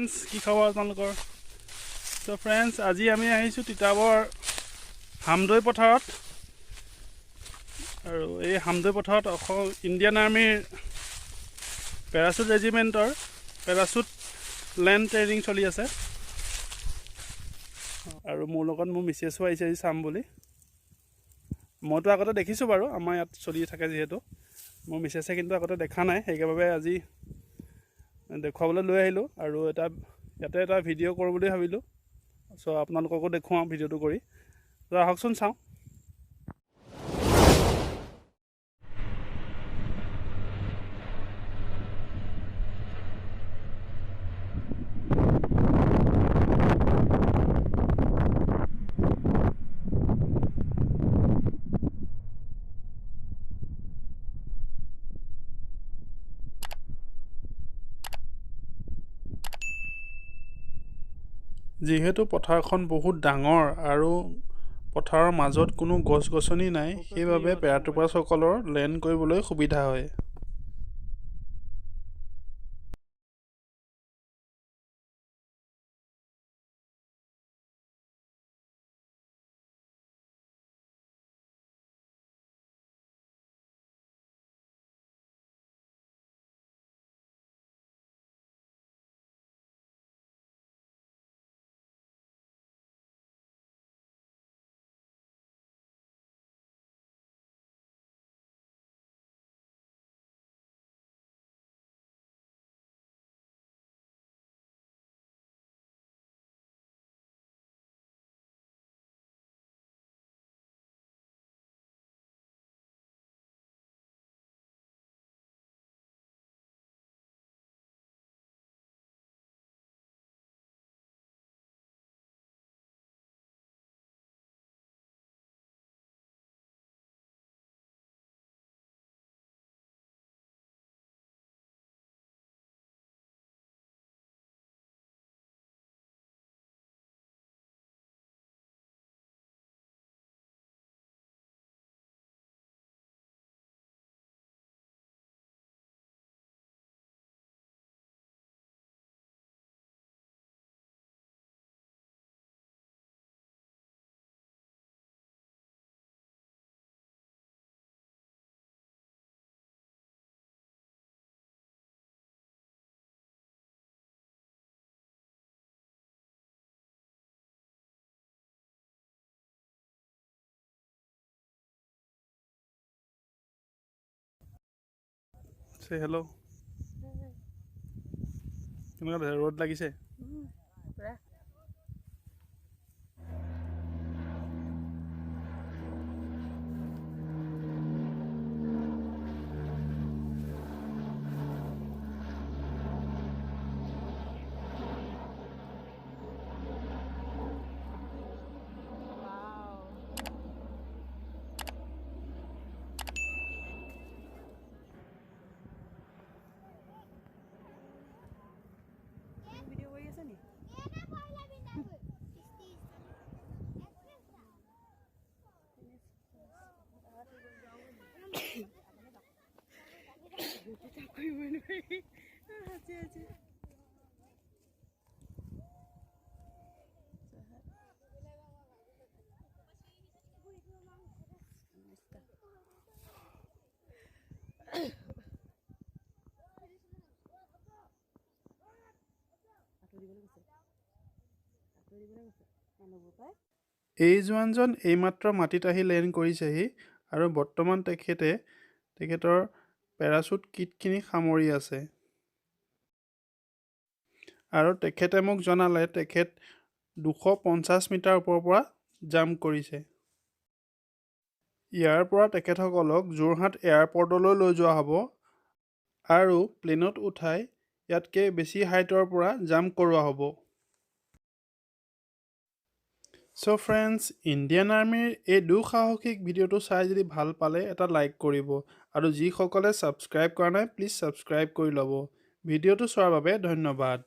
friends কি খবৰ আপোনালোকৰ চ' ফ্ৰেণ্ডছ আজি আমি আহিছোঁ তিতাবৰ হামদৈ পথাৰত আৰু এই হামদৈ পথাৰত ইণ্ডিয়ান আৰ্মিৰ পেৰাচুট ৰেজিমেণ্টৰ পেৰাচুট লেণ্ড ট্ৰেইনিং চলি আছে আৰু মোৰ লগত মোৰ মিছেছো আহিছে আজি চাম বুলি মইতো আগতে দেখিছোঁ বাৰু আমাৰ ইয়াত চলি থাকে যিহেতু মোৰ মিছেছে কিন্তু আগতে দেখা নাই সেইবাবে আজি দেখুৱাবলৈ লৈ আহিলোঁ আৰু ইয়াতে এটা ভিডিঅ' কৰোঁ বুলি ভাবিলোঁ চ' আপোনালোককো দেখুৱাওঁ ভিডিঅ'টো কৰি ত' আহকচোন চাওঁ যিহেতু পথাৰখন বহুত ডাঙৰ আৰু পথাৰৰ মাজত কোনো গছ-গছনি নাই সেইবাবে পেৰাট্ৰুপাৰসকলৰ লেণ্ড কৰিবলৈ সুবিধা হয় হেল্ল' কেনেকুৱা ৰ'দ লাগিছে এই জোৱানজন এইমাত্ৰ মাটিত আহি লেণ্ড কৰিছেহি আৰু বৰ্তমান তেখেতৰ পেৰাচুট কিটখিনি সামৰি আছে আৰু তেখেতে মোক জনালে তেখেত 250 মিটাৰ ওপৰৰ পৰা জাম্প কৰিছে ইয়াৰ পৰা তেখেতসকলক যোৰহাট এয়াৰপৰ্টলৈ লৈ যোৱা হ'ব আৰু প্লেনত উঠাই ইয়াতকৈ বেছি হাইটৰ পৰা জাম্প কৰোৱা হ'ব চ' ফ্ৰেণ্ডছ ইণ্ডিয়ান আৰ্মিৰ এই দুঃসাহসিক ভিডিঅ'টো চাই যদি ভাল পালে এটা লাইক কৰিব আৰু যিসকলে ছাবস্ক্ৰাইব কৰা নাই প্লিজ ছাবস্ক্ৰাইব কৰি ল'ব ভিডিঅ'টো চোৱাৰ বাবে ধন্যবাদ